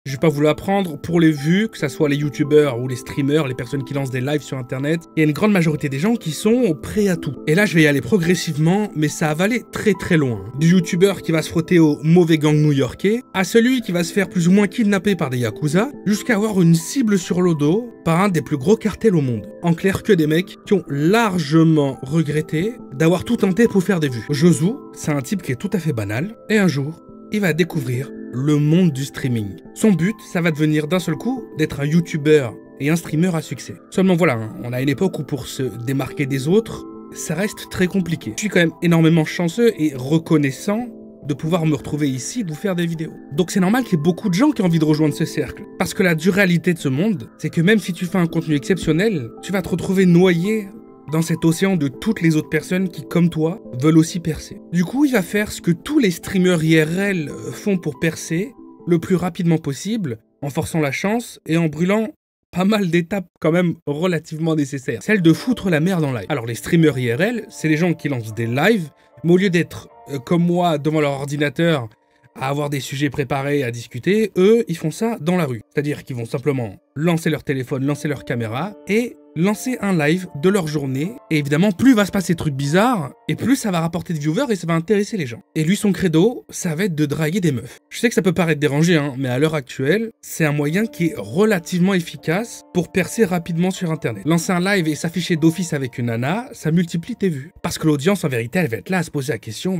Je vais pas vous l'apprendre, pour les vues, que ça soit les youtubeurs ou les streamers, les personnes qui lancent des lives sur internet, il y a une grande majorité des gens qui sont prêts à tout. Et là, je vais y aller progressivement, mais ça va aller très très loin. Du youtubeur qui va se frotter au mauvais gang new-yorkais, à celui qui va se faire plus ou moins kidnapper par des yakuza, jusqu'à avoir une cible sur le dos par un des plus gros cartels au monde. En clair, que des mecs qui ont largement regretté d'avoir tout tenté pour faire des vues. Josu, c'est un type qui est tout à fait banal, et un jour, il va découvrir le monde du streaming. Son but, ça va devenir d'un seul coup d'être un youtubeur et un streamer à succès. Seulement voilà, on a une époque où pour se démarquer des autres, ça reste très compliqué. Je suis quand même énormément chanceux et reconnaissant de pouvoir me retrouver ici et de vous faire des vidéos. Donc c'est normal qu'il y ait beaucoup de gens qui ont envie de rejoindre ce cercle. Parce que la dualité de ce monde, c'est que même si tu fais un contenu exceptionnel, tu vas te retrouver noyé dans cet océan de toutes les autres personnes qui, comme toi, veulent aussi percer. Du coup, il va faire ce que tous les streamers IRL font pour percer le plus rapidement possible, en forçant la chance et en brûlant pas mal d'étapes quand même relativement nécessaires. Celle de foutre la merde en live. Alors les streamers IRL, c'est les gens qui lancent des lives, mais au lieu d'être comme moi devant leur ordinateur à avoir des sujets préparés à discuter, eux, ils font ça dans la rue. C'est-à-dire qu'ils vont simplement lancer leur téléphone, lancer leur caméra et lancer un live de leur journée. Et évidemment, plus va se passer de trucs bizarres, et plus ça va rapporter de viewers et ça va intéresser les gens. Et lui, son credo, ça va être de draguer des meufs. Je sais que ça peut paraître dérangé, mais à l'heure actuelle, c'est un moyen qui est relativement efficace pour percer rapidement sur Internet. Lancer un live et s'afficher d'office avec une nana, ça multiplie tes vues. Parce que l'audience, en vérité, elle va être là à se poser la question,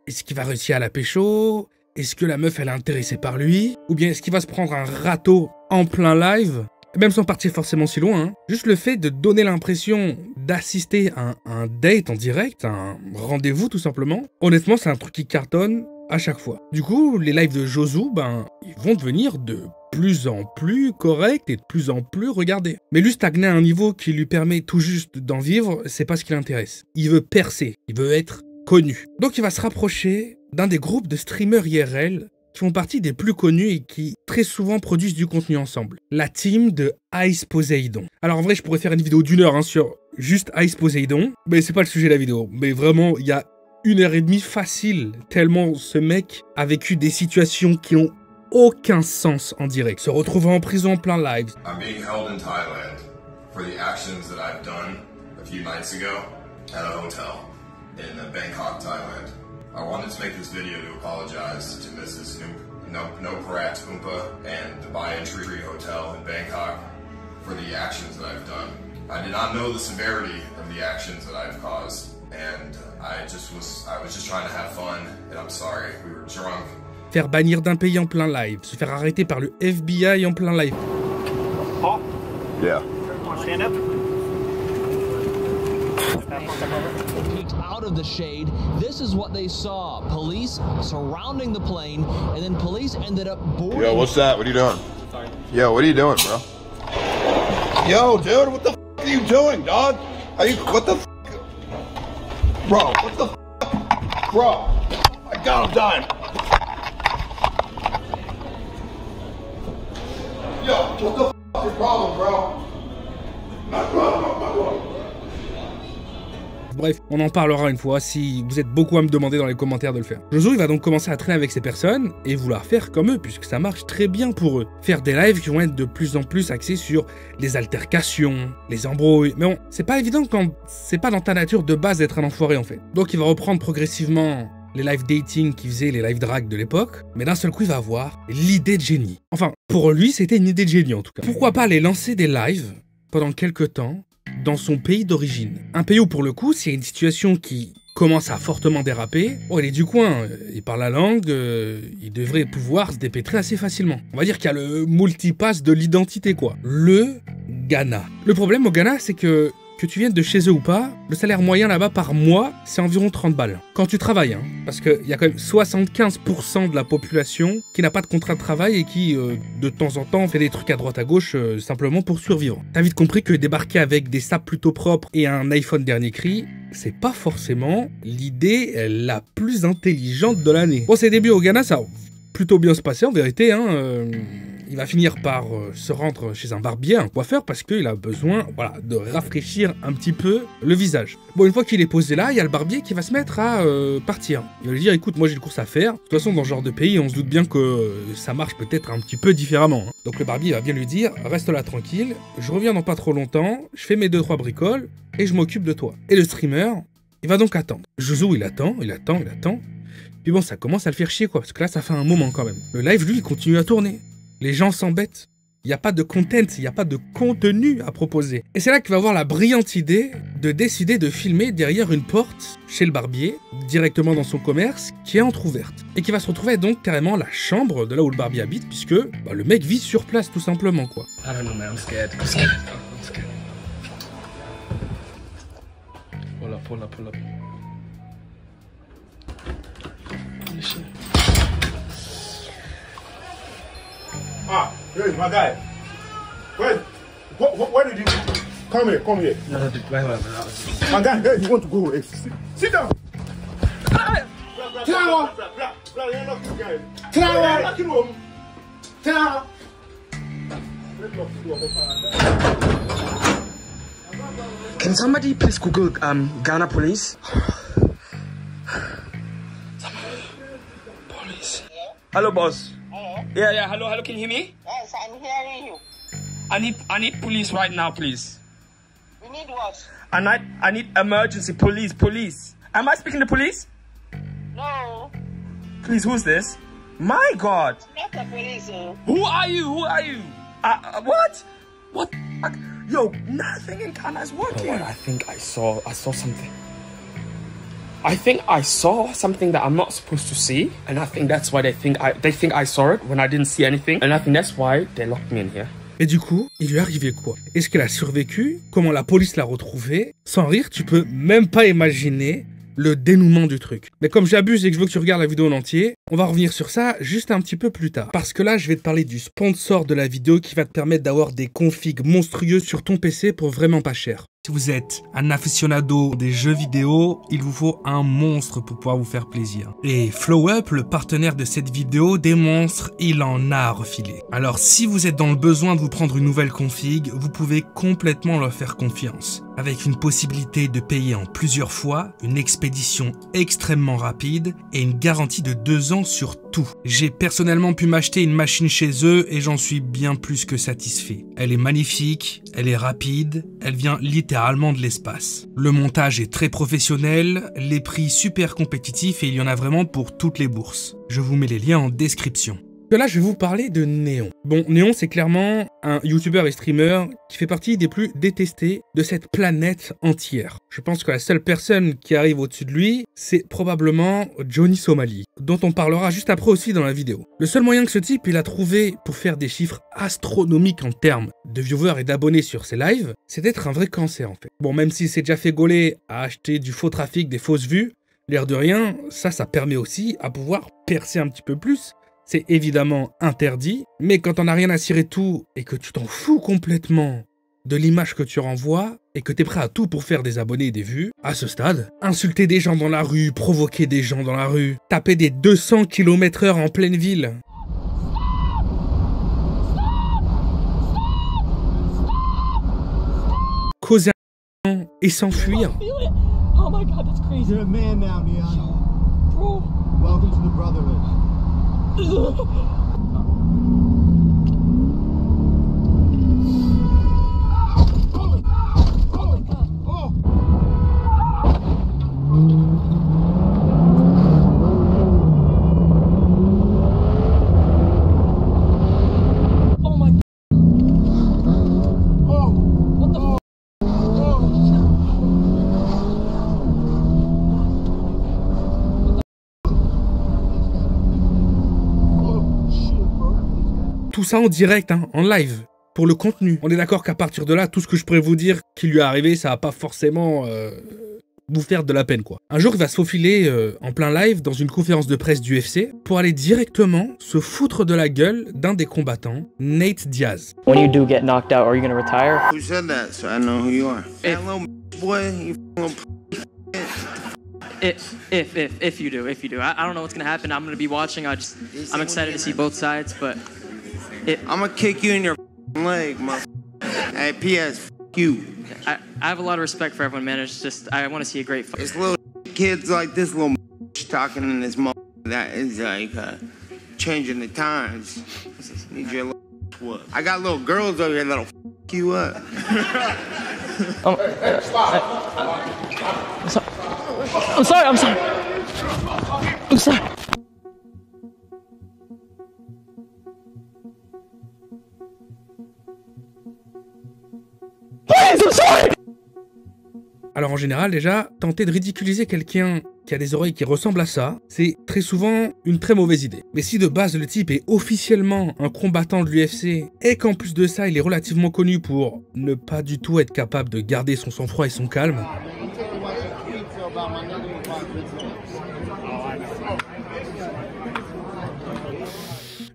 est-ce qu'il va réussir à la pécho ? Est-ce que la meuf, elle est intéressée par lui ? Ou bien est-ce qu'il va se prendre un râteau en plein live ? Même sans partir forcément si loin, juste le fait de donner l'impression d'assister à un date en direct, un rendez-vous tout simplement, honnêtement, c'est un truc qui cartonne à chaque fois. Du coup, les lives de Josu, ils vont devenir de plus en plus corrects et de plus en plus regardés. Mais lui stagner à un niveau qui lui permet tout juste d'en vivre, c'est pas ce qui l'intéresse. Il veut percer, il veut être connu. Donc il va se rapprocher d'un des groupes de streamers IRL qui font partie des plus connus et qui très souvent produisent du contenu ensemble. La team de Ice Poseidon. Alors en vrai, je pourrais faire une vidéo d'1 heure sur juste Ice Poseidon, mais c'est pas le sujet de la vidéo. Mais vraiment, il y a 1h30 facile, tellement ce mec a vécu des situations qui n'ont aucun sens en direct. Se retrouvant en prison en plein live. I'm being held in Thailand for the actions that I've done a few nights ago at a hotel in Bangkok, Thailand. I wanted to make this video to apologize to Mrs. Noparat Oompa and the Bayan Tree Hotel in Bangkok for the actions that I've done. I did not know the severity of the actions that I've caused, and I was just trying to have fun, and I'm sorry, we were drunk. Faire bannir d'un pays en plein live, se faire arrêter par le FBI en plein live. Paul? Yeah. Stand up. Out of the shade, this is what they saw. Police surrounding the plane, and then police ended up boarding. Yo, what's that? What are you doing? Yo, what are you doing, bro? Yo, dude, what the f are you doing, dog? What the f? Bro, what the f? Bro, I got him dying. Yo, what the f is your problem, bro? My problem. Bref, on en parlera une fois si vous êtes beaucoup à me demander dans les commentaires de le faire. Josu, il va donc commencer à traîner avec ces personnes et vouloir faire comme eux, puisque ça marche très bien pour eux. Faire des lives qui vont être de plus en plus axés sur les altercations, les embrouilles. Mais bon, c'est pas évident quand c'est pas dans ta nature de base d'être un enfoiré en fait. Donc il va reprendre progressivement les live dating qui faisaient les live drag de l'époque, mais d'un seul coup il va avoir l'idée de génie. Enfin, pour lui, c'était une idée de génie en tout cas. Pourquoi pas aller lancer des lives pendant quelques temps dans son pays d'origine. Un pays où, pour le coup, s'il y a une situation qui commence à fortement déraper, il est du coin, il parle la langue, il devrait pouvoir se dépêtrer assez facilement. On va dire qu'il y a le multipass de l'identité, quoi. Le Ghana. Le problème au Ghana, c'est que tu viennes de chez eux ou pas, le salaire moyen là-bas par mois, c'est environ 30 balles. Quand tu travailles, parce qu'il y a quand même 75% de la population qui n'a pas de contrat de travail et qui, de temps en temps, fait des trucs à droite à gauche simplement pour survivre. T'as vite compris que débarquer avec des sapes plutôt propres et un iPhone dernier cri, c'est pas forcément l'idée la plus intelligente de l'année. Bon, ses débuts au Ghana, ça a plutôt bien se passer en vérité, il va finir par se rendre chez un barbier, un coiffeur, parce qu'il a besoin, voilà, de rafraîchir un petit peu le visage. Bon, une fois qu'il est posé là, il y a le barbier qui va se mettre à partir. Il va lui dire, écoute, moi j'ai une course à faire. De toute façon, dans ce genre de pays, on se doute bien que ça marche peut-être un petit peu différemment. Hein. Donc le barbier va bien lui dire, reste là tranquille, je reviens dans pas trop longtemps, je fais mes 2-3 bricoles et je m'occupe de toi. Et le streamer, il va donc attendre. Jouzou, il attend. Puis bon, ça commence à le faire chier, quoi, parce que là, ça fait un moment quand même. Le live, lui, il continue à tourner. Les gens s'embêtent. Il n'y a pas de content, il n'y a pas de contenu à proposer. Et c'est là qu'il va avoir la brillante idée de décider de filmer derrière une porte chez le barbier, directement dans son commerce, qui est entrouverte. Et qui va se retrouver donc carrément la chambre de là où le barbier habite, puisque bah, le mec vit sur place, tout simplement, quoi. I don't know, man. I'm scared. I'm scared. Pull up. Ah, hey, my guy. Where did you come here? Come here. No, My guy, hey, you want to go? Hey, sit down. Can somebody please Google Ghana police? Police. Hello, boss. Hello? Yeah. Hello. Can you hear me? Yes, I'm hearing you. I need police right now, please. You need what? I need emergency police. Am I speaking to police? No, Please, who's this? My God. not the police. Who are you? What? What? Yo, nothing in Ghana is working. Oh, I think I saw something. I think I saw something that I'm not supposed to see, and I think that's why they think I saw it when I didn't see anything, and I think that's why they locked me in here. Et du coup, il lui est arrivé quoi? Est-ce qu'elle a survécu? Comment la police l'a retrouvée? Sans rire, tu peux même pas imaginer le dénouement du truc. Mais comme j'abuse et que je veux que tu regardes la vidéo en entier, on va revenir sur ça juste un petit peu plus tard. Parce que là, je vais te parler du sponsor de la vidéo qui va te permettre d'avoir des configs monstrueux sur ton PC pour vraiment pas cher. Si vous êtes un aficionado des jeux vidéo, il vous faut un monstre pour pouvoir vous faire plaisir. Et FlowUp, le partenaire de cette vidéo, des monstres, il en a refilé. Alors si vous êtes dans le besoin de vous prendre une nouvelle config, vous pouvez complètement leur faire confiance. Avec une possibilité de payer en plusieurs fois, une expédition extrêmement rapide et une garantie de 2 ans sur tout. J'ai personnellement pu m'acheter une machine chez eux et j'en suis bien plus que satisfait. Elle est magnifique, elle est rapide, elle vient littéralement de l'espace. Le montage est très professionnel, les prix super compétitifs et il y en a vraiment pour toutes les bourses. Je vous mets les liens en description. Là, je vais vous parler de Néon. Bon, Néon, c'est clairement un YouTuber et streamer qui fait partie des plus détestés de cette planète entière. Je pense que la seule personne qui arrive au-dessus de lui, c'est probablement Johnny Somali, dont on parlera juste après aussi dans la vidéo. Le seul moyen que ce type il a trouvé pour faire des chiffres astronomiques en termes de viewers et d'abonnés sur ses lives, c'est d'être un vrai cancer en fait. Bon, même s'il s'est déjà fait gauler à acheter du faux trafic, des fausses vues, l'air de rien, ça permet aussi à pouvoir percer un petit peu plus. C'est évidemment interdit, mais quand on n'a rien à cirer tout et que tu t'en fous complètement de l'image que tu renvoies et que tu es prêt à tout pour faire des abonnés et des vues, à ce stade, insulter des gens dans la rue, provoquer des gens dans la rue, taper des 200 km/h en pleine ville. Causer un et s'enfuir. Oh my God, that's crazy. You're a man now, Neon. Bro. Welcome to the brotherhood. Tout ça en direct, hein, en live, pour le contenu. On est d'accord qu'à partir de là, tout ce que je pourrais vous dire qui lui est arrivé, ça va pas forcément vous faire de la peine, quoi. Un jour, il va se faufiler en plein live dans une conférence de presse du UFC pour aller directement se foutre de la gueule d'un des combattants, Nate Diaz. When you do get knocked out, are you gonna retire? Who said that? So I know who you are. That little boy, you If you do. I don't know what's gonna happen. I'm gonna be watching. I'm excited to see both sides, but I'ma kick you in your leg, motherfucker. Hey, P.S. you. I have a lot of respect for everyone, man. It's just, I want to see a great fight. It's little kids like this little talking in this that is like changing the times. Need your little what? I got little girls over here that'll you up. I'm sorry. I'm sorry. Please, I'm sorry. Alors en général déjà, tenter de ridiculiser quelqu'un qui a des oreilles qui ressemblent à ça, c'est très souvent une très mauvaise idée. Mais si de base le type est officiellement un combattant de l'UFC et qu'en plus de ça il est relativement connu pour ne pas du tout être capable de garder son sang-froid et son calme,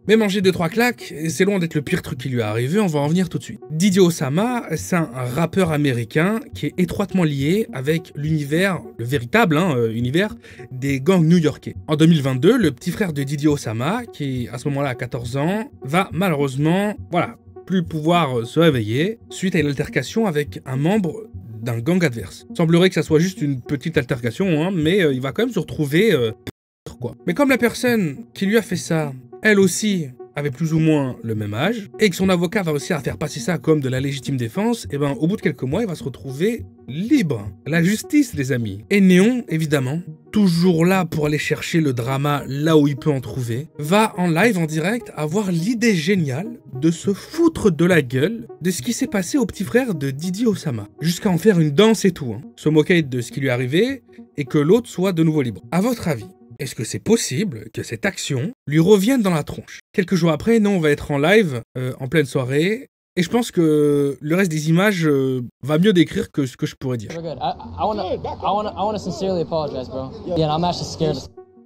mais manger 2-3 claques, c'est loin d'être le pire truc qui lui est arrivé, on va en venir tout de suite. Didi Osama, c'est un rappeur américain qui est étroitement lié avec l'univers, le véritable univers des gangs new-yorkais. En 2022, le petit frère de Didi Osama, qui à ce moment-là a 14 ans, va malheureusement, plus pouvoir se réveiller suite à une altercation avec un membre d'un gang adverse. Il semblerait que ça soit juste une petite altercation, mais il va quand même se retrouver quoi. Mais comme la personne qui lui a fait ça, elle aussi avait plus ou moins le même âge, et que son avocat va réussir à faire passer ça comme de la légitime défense, et au bout de quelques mois, il va se retrouver libre. La justice, les amis. Et Néon, évidemment, toujours là pour aller chercher le drama là où il peut en trouver, va en live, en direct, avoir l'idée géniale de se foutre de la gueule de ce qui s'est passé au petit frère de Didi Osama. Jusqu'à en faire une danse et tout, se moquer de ce qui lui est arrivé, et que l'autre soit de nouveau libre. À votre avis, est-ce que c'est possible que cette action lui revienne dans la tronche? Quelques jours après, on va être en live, en pleine soirée, et je pense que le reste des images va mieux décrire que ce que je pourrais dire. We're good. I want to sincerely apologize, bro. Yeah, I'm actually scared.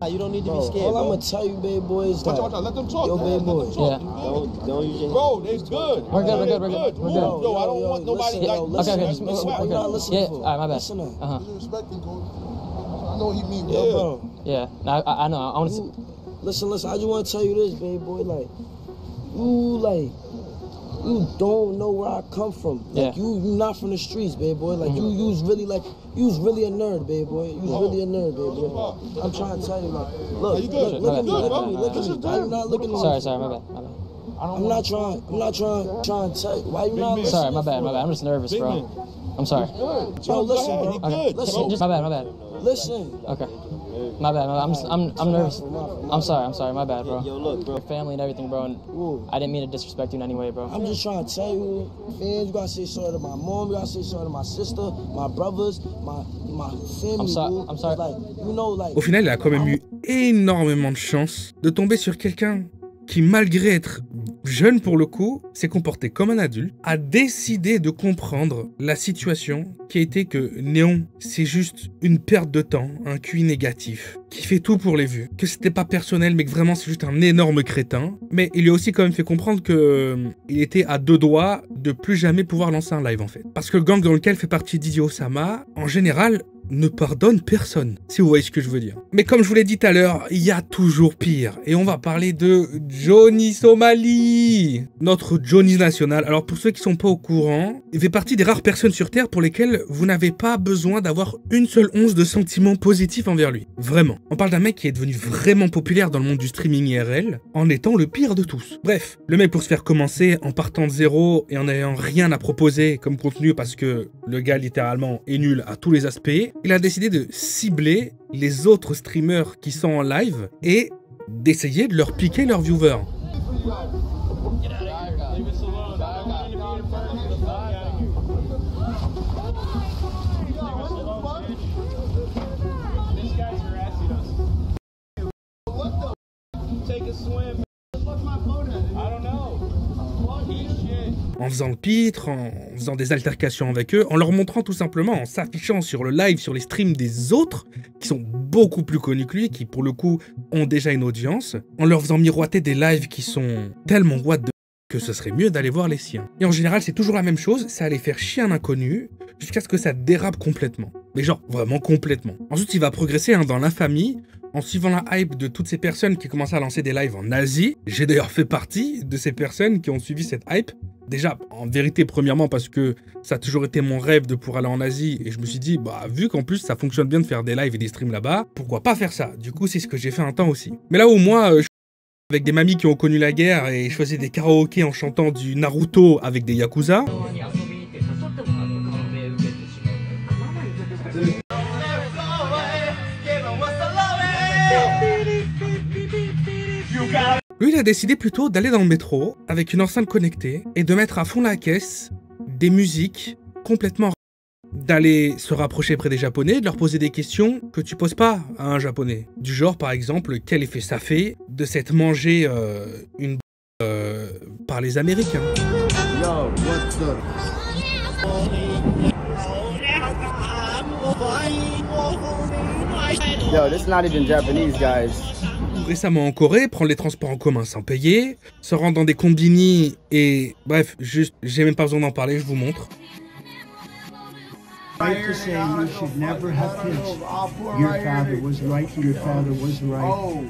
You don't need to be scared. All I'm gonna tell you, baby boy, is that let them talk. Yo, baby boy. Yeah. Don't use your. Bro, they good. We're good. Yo, I don't want nobody like. Okay, just move. I'm not listening. Yeah. All right, my bad. Respecting coach. I know he mean well, bro. Yeah. I know. I want to. Listen. I just want to tell you this, baby boy. You don't know where I come from. Like you not from the streets, baby boy. Like you was really a nerd, baby boy. You was really a nerd, baby boy. I'm trying to tell you, like, look at me. Why you not looking at me? Sorry, my bad. I'm not trying to tell you. Why you not? Sorry, my bad. I'm just nervous, bro. I'm sorry. Bro, listen, bro. Okay. Listen. Just my bad. Listen. Okay. My bad. I'm nervous. I'm sorry. My bad, bro. Yo, look, bro. Your family and everything, bro. And I didn't mean to disrespect you in any way, bro. I'm just trying to tell you, man. You gotta say sorry to my mom. You gotta say sorry to my sister, my brothers, my family. I'm sorry. Like, you know, like. Au final, il a quand même eu énormément de chance de tomber sur quelqu'un qui, malgré être jeune pour le coup, s'est comporté comme un adulte, a décidé de comprendre la situation qui a été que Néon, c'est juste une perte de temps, un QI négatif, qui fait tout pour les vues, que c'était pas personnel mais que vraiment c'est juste un énorme crétin. Mais il lui a aussi quand même fait comprendre que il était à 2 doigts de plus jamais pouvoir lancer un live en fait. Parce que le gang dans lequel fait partie Didi Osama, en général, ne pardonne personne, si vous voyez ce que je veux dire. Mais comme je vous l'ai dit tout à l'heure, il y a toujours pire. Et on va parler de Johnny Somali, notre Johnny national. Alors pour ceux qui sont pas au courant, il fait partie des rares personnes sur Terre pour lesquelles vous n'avez pas besoin d'avoir une seule once de sentiments positifs envers lui. Vraiment. On parle d'un mec qui est devenu vraiment populaire dans le monde du streaming IRL, en étant le pire de tous. Bref, le mec pour se faire commencer en partant de zéro et en n'ayant rien à proposer comme contenu parce que le gars littéralement est nul à tous les aspects, il a décidé de cibler les autres streamers qui sont en live et d'essayer de leur piquer leurs viewers. En faisant le pitre, en faisant des altercations avec eux, en leur montrant tout simplement, en s'affichant sur le live, sur les streams des autres, qui sont beaucoup plus connus que lui, qui pour le coup ont déjà une audience, en leur faisant miroiter des lives qui sont tellement what the que ce serait mieux d'aller voir les siens. Et en général, c'est toujours la même chose, c'est aller faire chier un inconnu jusqu'à ce que ça dérape complètement. Mais genre, vraiment complètement. Ensuite, il va progresser dans l'infamie, en suivant la hype de toutes ces personnes qui commencent à lancer des lives en Asie. J'ai d'ailleurs fait partie de ces personnes qui ont suivi cette hype. Déjà, en vérité, premièrement, parce que ça a toujours été mon rêve de pouvoir aller en Asie. Et je me suis dit, bah, vu qu'en plus ça fonctionne bien de faire des lives et des streams là-bas, pourquoi pas faire ça? Du coup, c'est ce que j'ai fait un temps aussi. Mais là où moi, je suis avec des mamies qui ont connu la guerre et je faisais des karaokés en chantant du Naruto avec des Yakuza. Lui, il a décidé plutôt d'aller dans le métro avec une enceinte connectée et de mettre à fond la caisse des musiques complètement d'aller se rapprocher près des Japonais, de leur poser des questions que tu poses pas à un Japonais. Du genre, par exemple, quel effet ça fait de s'être mangé une par les Américains. Yo, what's up? Yo, this is not even Japanese, guys. Récemment en Corée, prendre les transports en commun sans payer, se rendre dans des combini et... Bref, juste, j'ai même pas besoin d'en parler, je vous montre. Right to say you should never have pitched. Your father was right, your father was right.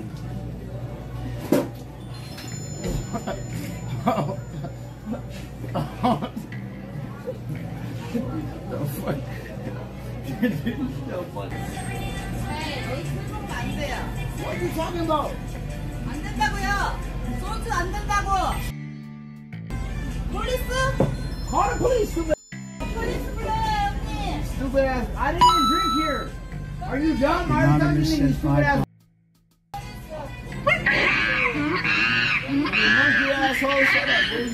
What are you talking about? 안 된다고요. 소주 안 된다고. police? Call the police, stupid. police 불러요, 형님. Stupid ass. I didn't even drink here. Are you dumb? I was talking to you, stupid ass. You monkey asshole, shut up, dude.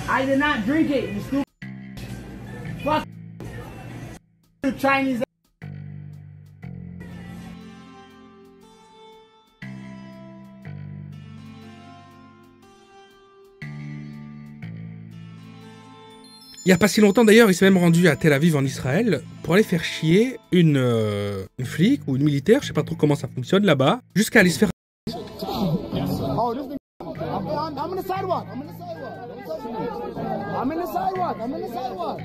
I did not drink it, you stupid. Fuck you, Chinese. Il y a pas si longtemps d'ailleurs, il s'est même rendu à Tel Aviv en Israël pour aller faire chier une flic ou une militaire, je sais pas trop comment ça fonctionne là-bas, jusqu'à aller se faire... Oh, this thing. I'm in the sidewalk. I'm in the sidewalk. I'm in the sidewalk. I'm in the sidewalk.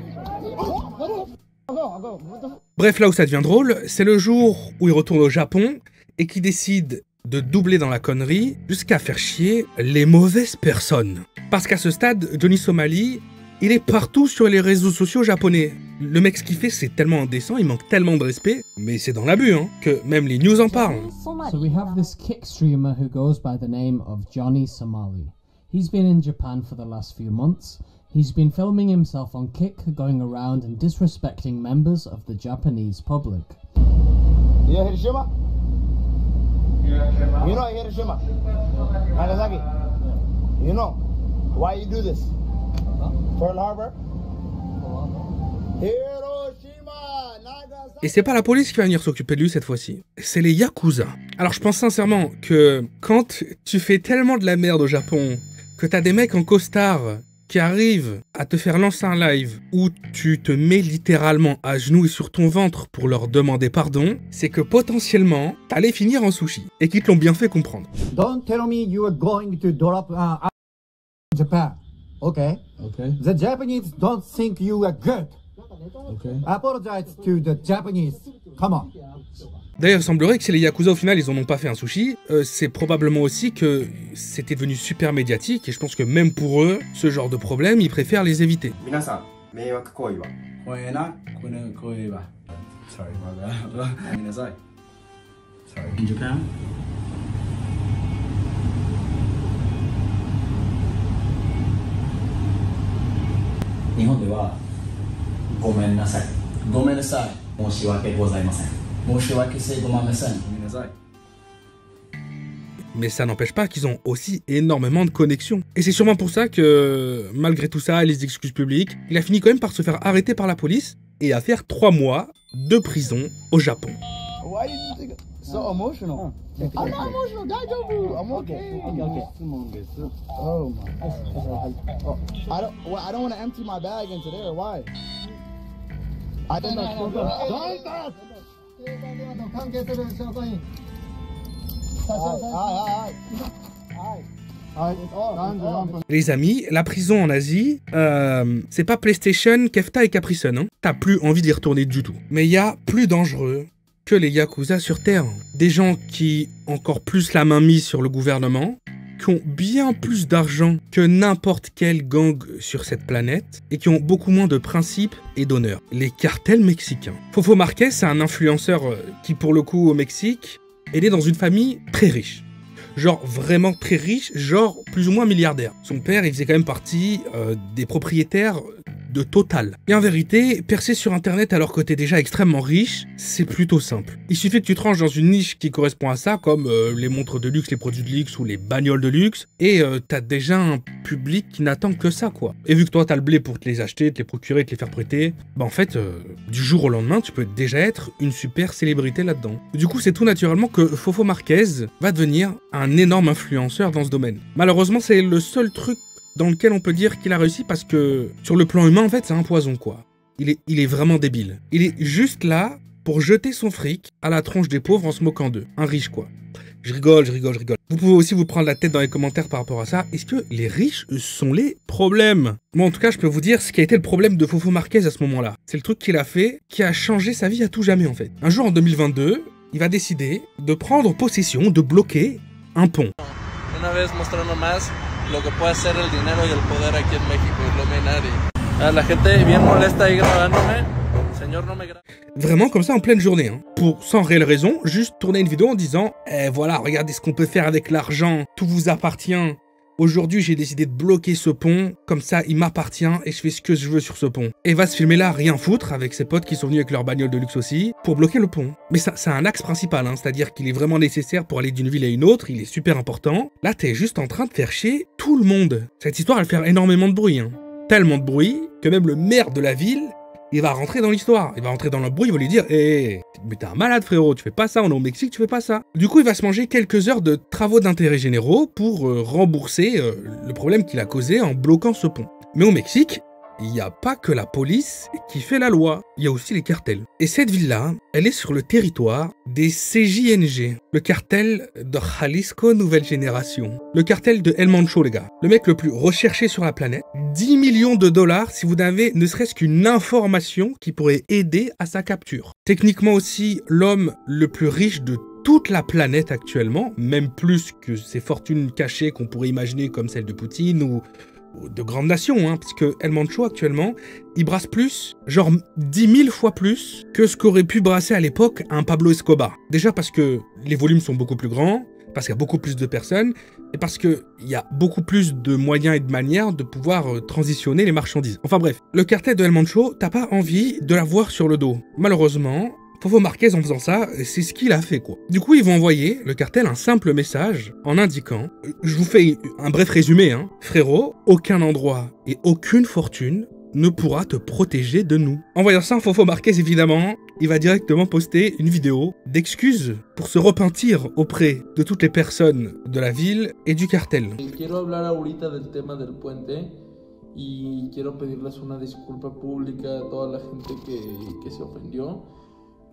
I'll go. What the... Bref, là où ça devient drôle, c'est le jour où il retourne au Japon et qu'il décide de doubler dans la connerie jusqu'à faire chier les mauvaises personnes. Parce qu'à ce stade, Johnny Somali, il est partout sur les réseaux sociaux japonais. Le mec, ce qu'il fait, c'est tellement indécent, il manque tellement de respect, mais c'est dans l'abus, hein, que même les news en parlent. So we have this Kick streamer who goes by the name of Johnny Somali. He's been in Japan for the last few months. He's been filming himself on Kick, going around and disrespecting members of the Japanese public. Yeah, Hiroshima? You know Hiroshima? Nagasaki? You know why you do this? Pearl Harbor? Hiroshima, Nagasaki. Et c'est pas la police qui va venir s'occuper de lui cette fois-ci, c'est les Yakuza. Alors je pense sincèrement que quand tu fais tellement de la merde au Japon, que t'as des mecs en costard qui arrivent à te faire lancer un live où tu te mets littéralement à genoux et sur ton ventre pour leur demander pardon, c'est que potentiellement t'allais finir en sushi, et qu'ils te l'ont bien fait comprendre. Don't tell me you are going to drop Japan. Okay. The Japanese don't think you are good. Okay. Apologize to the Japanese. Come on. D'ailleurs, il semblerait que si les Yakuza au final ils en ont pas fait un sushi, c'est probablement aussi que c'était devenu super médiatique et je pense que même pour eux, ce genre de problème, ils préfèrent les éviter. In Japan? Mais ça n'empêche pas qu'ils ont aussi énormément de connexions. Et c'est sûrement pour ça que, malgré tout ça et les excuses publiques, il a fini quand même par se faire arrêter par la police et à faire 3 mois de prison au Japon. Why did you think so emotional? I'm not emotional, Daijobu. I'm okay. Oh my God. I don't want to empty my bag into there. Why? I don't know. Les amis, la prison en Asie, c'est pas PlayStation, Kefta et Capricon, hein. T'as plus envie d'y retourner du tout. Mais il y a plus dangereux que les Yakuza sur Terre. Des gens qui ont encore plus la main mise sur le gouvernement, qui ont bien plus d'argent que n'importe quel gang sur cette planète et qui ont beaucoup moins de principes et d'honneur. Les cartels mexicains. Fofo Marquez, c'est un influenceur qui, pour le coup, au Mexique, est né dans une famille très riche. Genre vraiment très riche, genre plus ou moins milliardaire. Son père, il faisait quand même partie des propriétaires de Total. Et en vérité, percer sur internet alors que t'es déjà extrêmement riche, c'est plutôt simple. Il suffit que tu te ranges dans une niche qui correspond à ça, comme les montres de luxe, les produits de luxe ou les bagnoles de luxe, et t'as déjà un public qui n'attend que ça, quoi. Et vu que toi t'as le blé pour te les acheter, te les procurer, te les faire prêter, bah en fait, du jour au lendemain, tu peux déjà être une super célébrité là-dedans. Du coup, c'est tout naturellement que Fofo Marquez va devenir un énorme influenceur dans ce domaine. Malheureusement, c'est le seul truc dans lequel on peut dire qu'il a réussi parce que, sur le plan humain, en fait, c'est un poison, quoi. Il est vraiment débile. Il est juste là pour jeter son fric à la tronche des pauvres en se moquant d'eux. Un riche, quoi. Je rigole. Vous pouvez aussi vous prendre la tête dans les commentaires par rapport à ça. Est-ce que les riches sont les problèmes? Moi, en tout cas, je peux vous dire ce qui a été le problème de Fofo Marquez à ce moment-là. C'est le truc qu'il a fait qui a changé sa vie à tout jamais, en fait. Un jour, en 2022, il va décider de prendre possession, de bloquer un pont. Una vez mostrando más lo que puede hacer el dinero y el poder aquí en México, Illuminati. A la gente bien molesta ahí grabándome. Señor, no me grabe. Vraiment comme ça en pleine journée, hein. Pour sans réelle raison, juste tourner une vidéo en disant « voilà, regardez ce qu'on peut faire avec l'argent, tout vous appartient. Aujourd'hui, j'ai décidé de bloquer ce pont, comme ça, il m'appartient et je fais ce que je veux sur ce pont. » Et va se filmer là, rien foutre, avec ses potes qui sont venus avec leur bagnole de luxe aussi, pour bloquer le pont. Mais ça, c'est un axe principal, hein, c'est-à-dire qu'il est vraiment nécessaire pour aller d'une ville à une autre, il est super important. Là, t'es juste en train de faire chier tout le monde. Cette histoire, elle fait énormément de bruit, hein. Tellement de bruit que même le maire de la ville, il va rentrer dans l'histoire. Il va rentrer dans le bruit, il va lui dire « mais t'es un malade, frérot, tu fais pas ça, on est au Mexique, tu fais pas ça. » Du coup, il va se manger quelques heures de travaux d'intérêt généraux pour rembourser le problème qu'il a causé en bloquant ce pont. Mais au Mexique, il n'y a pas que la police qui fait la loi, il y a aussi les cartels. Et cette ville-là, elle est sur le territoire des CJNG, le cartel de Jalisco Nouvelle Génération. Le cartel de El Mancho, les gars. Le mec le plus recherché sur la planète. 10 millions de dollars si vous avez ne serait-ce qu'une information qui pourrait aider à sa capture. Techniquement aussi, l'homme le plus riche de toute la planète actuellement, même plus que ces fortunes cachées qu'on pourrait imaginer comme celle de Poutine ou de grandes nations, hein, parce que El Mancho actuellement, il brasse plus, genre 10 000 fois plus que ce qu'aurait pu brasser à l'époque un Pablo Escobar. Déjà parce que les volumes sont beaucoup plus grands, parce qu'il y a beaucoup plus de personnes, et parce qu'il y a beaucoup plus de moyens et de manières de pouvoir transitionner les marchandises. Enfin bref, le cartel de El Mancho, t'as pas envie de l'avoir sur le dos. Malheureusement, Fofo Marquez, en faisant ça, c'est ce qu'il a fait, quoi. Du coup, ils vont envoyer, le cartel, un simple message en indiquant, je vous fais un bref résumé, hein. Frérot, aucun endroit et aucune fortune ne pourra te protéger de nous. En voyant ça, Fofo Marquez, évidemment, il va directement poster une vidéo d'excuses pour se repentir auprès de toutes les personnes de la ville et du cartel. Quiero hablar ahorita del tema del puente y quiero pedirles una disculpa pública a toda la gente que se ofendió.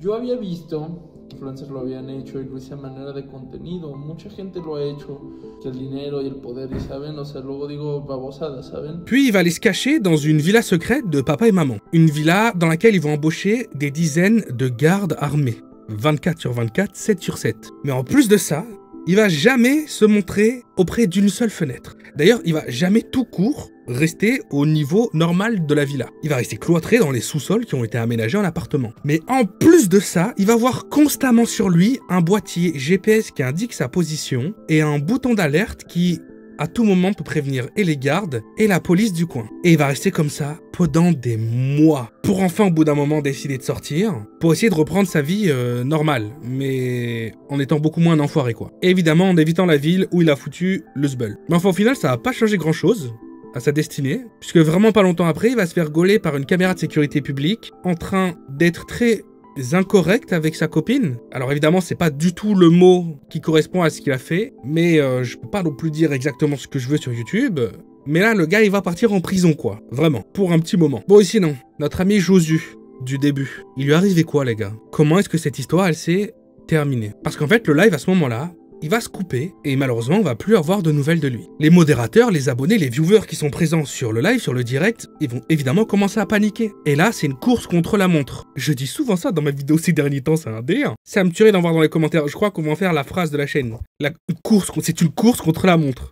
Yo había visto, influencers lo habían hecho y lo hice a manera de contenido. Mucha gente lo ha hecho, que el dinero y el poder, y saben, o sea, luego digo babosadas, saben. Puis il va aller se cacher dans une villa secrète de papa et maman. Une villa dans laquelle ils vont embaucher des dizaines de gardes armés. 24 sur 24, 7 sur 7. Mais en plus de ça, il va jamais se montrer auprès d'une seule fenêtre. D'ailleurs, il va jamais tout court rester au niveau normal de la villa. Il va rester cloîtré dans les sous-sols qui ont été aménagés en appartement. Mais en plus de ça, il va voir constamment sur lui un boîtier GPS qui indique sa position et un bouton d'alerte qui, à tout moment, peut prévenir et les gardes et la police du coin. Et il va rester comme ça pendant des mois, pour enfin au bout d'un moment décider de sortir, pour essayer de reprendre sa vie normale, mais en étant beaucoup moins un enfoiré, quoi. Et évidemment en évitant la ville où il a foutu le sbeul. Mais enfin au final ça va pas changer grand chose à sa destinée, puisque vraiment pas longtemps après il va se faire gauler par une caméra de sécurité publique en train d'être très incorrect avec sa copine. Alors évidemment c'est pas du tout le mot qui correspond à ce qu'il a fait, mais je peux pas non plus dire exactement ce que je veux sur YouTube. Mais là le gars il va partir en prison, quoi, vraiment, pour un petit moment. Bon et sinon, notre ami Josu du début, il lui arrivait quoi les gars? Comment est-ce que cette histoire elle s'est terminée? Parce qu'en fait le live à ce moment là, il va se couper et malheureusement on va plus avoir de nouvelles de lui. Les modérateurs, les abonnés, les viewers qui sont présents sur le live, sur le direct, ils vont évidemment commencer à paniquer. Et là, c'est une course contre la montre. Je dis souvent ça dans ma vidéo ces derniers temps, c'est un délire. Ça me tuerait d'en voir dans les commentaires. Je crois qu'on va en faire la phrase de la chaîne. C'est une course contre la montre.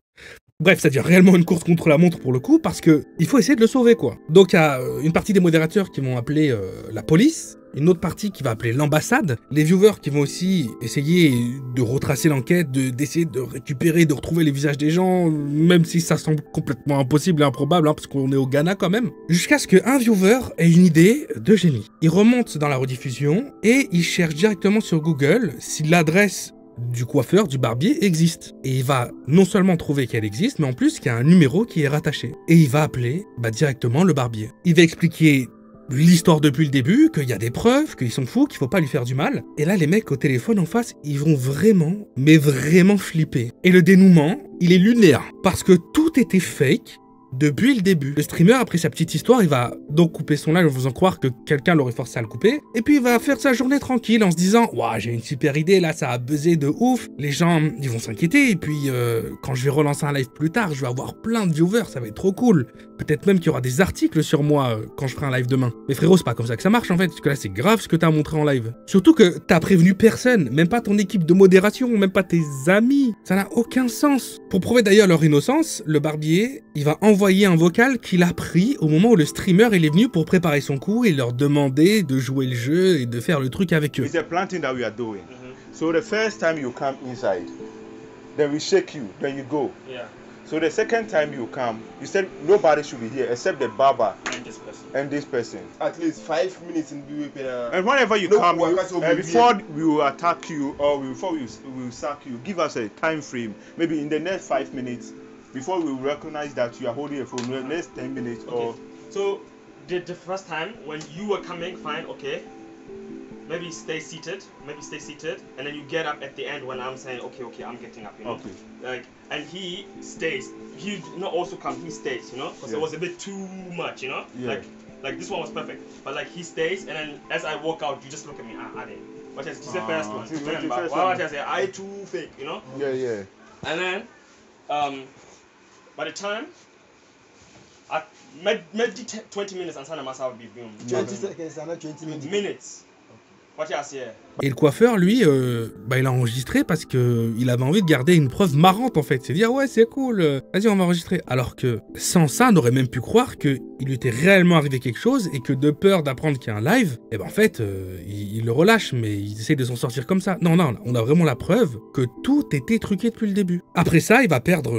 Bref, ça devient réellement une course contre la montre pour le coup, parce que il faut essayer de le sauver, quoi. Donc il y a une partie des modérateurs qui vont appeler la police, une autre partie qui va appeler l'ambassade, les viewers qui vont aussi essayer de retracer l'enquête, d'essayer de récupérer, de retrouver les visages des gens, même si ça semble complètement impossible et improbable, hein, parce qu'on est au Ghana quand même, jusqu'à ce qu'un viewer ait une idée de génie. Il remonte dans la rediffusion et il cherche directement sur Google si l'adresse du coiffeur, du barbier existe. Et il va non seulement trouver qu'elle existe, mais en plus qu'il y a un numéro qui est rattaché. Et il va appeler directement le barbier. Il va expliquer l'histoire depuis le début, qu'il y a des preuves, qu'ils sont fous, qu'il faut pas lui faire du mal. Et là, les mecs au téléphone en face, ils vont vraiment, mais vraiment flipper. Et le dénouement, il est lunaire. Parce que tout était fake depuis le début. Le streamer, après sa petite histoire, il va donc couper son live en faisant croire que quelqu'un l'aurait forcé à le couper. Et puis il va faire sa journée tranquille en se disant « Ouah, j'ai une super idée, là, ça a buzzé de ouf. Les gens, ils vont s'inquiéter. Et puis, quand je vais relancer un live plus tard, je vais avoir plein de viewers, ça va être trop cool. Peut-être même qu'il y aura des articles sur moi quand je ferai un live demain. » Mais frérot, c'est pas comme ça que ça marche en fait, parce que là, c'est grave ce que t'as montré en live. Surtout que t'as prévenu personne, même pas ton équipe de modération, même pas tes amis. Ça n'a aucun sens. Pour prouver d'ailleurs leur innocence, le barbier, il va envoyer un vocal qu'il a pris au moment où le streamer il est venu pour préparer son coup et leur demander de jouer le jeu et de faire le truc avec eux. It's a planting that we are doing. So the first time you come inside, then we shake you, then you go. Yeah. So the second time you come, you said nobody should be here except the barber and this person. At least 5 minutes in the And whenever you come, before we will attack you or before we will sack you, give us a time frame. Maybe in the next 5 minutes, before we recognize that you are holding a phone, the next 10 minutes or... So, the first time when you were coming, fine, okay. Maybe stay seated, and then you get up at the end when I'm saying, okay, I'm getting up, you know. Okay. Like, and he stays. He did not also come, he stays, you know, because it was a bit too much, you know. Yeah. Like this one was perfect, but like he stays, and then as I walk out, you just look at me, What is the first one? Remember, what I say, I too fake, you know. Yeah. And then, by the time, maybe 20 minutes and Sana must have been 20 seconds, another 20 minutes. What you say? Et le coiffeur, lui, il a enregistré parce que il avait envie de garder une preuve marrante en fait. C'est dire ouais c'est cool, vas-y on va enregistrer. Alors que sans ça, on aurait même pu croire qu'il lui était réellement arrivé quelque chose et que de peur d'apprendre qu'il y a un live, en fait, il le relâche, mais il essaie de s'en sortir comme ça. Non, on a vraiment la preuve que tout était truqué depuis le début. Après ça, il va perdre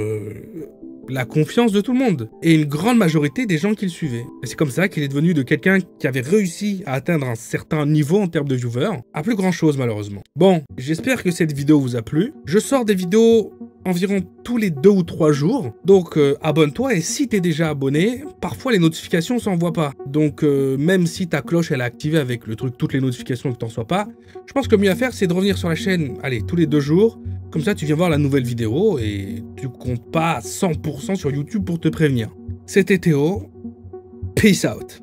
la confiance de tout le monde et une grande majorité des gens qui le suivaient. Et c'est comme ça qu'il est devenu de quelqu'un qui avait réussi à atteindre un certain niveau en termes de viewers à plus grand chose malheureusement. Bon, j'espère que cette vidéo vous a plu. Je sors des vidéos environ tous les 2 ou 3 jours, donc abonne-toi et si t'es déjà abonné, parfois les notifications s'envoient pas. Donc même si ta cloche elle est activée avec le truc toutes les notifications que t'en sois pas, je pense que le mieux à faire c'est de revenir sur la chaîne, allez, tous les 2 jours. Comme ça, tu viens voir la nouvelle vidéo et tu comptes pas 100% sur YouTube pour te prévenir. C'était Théo. Peace out.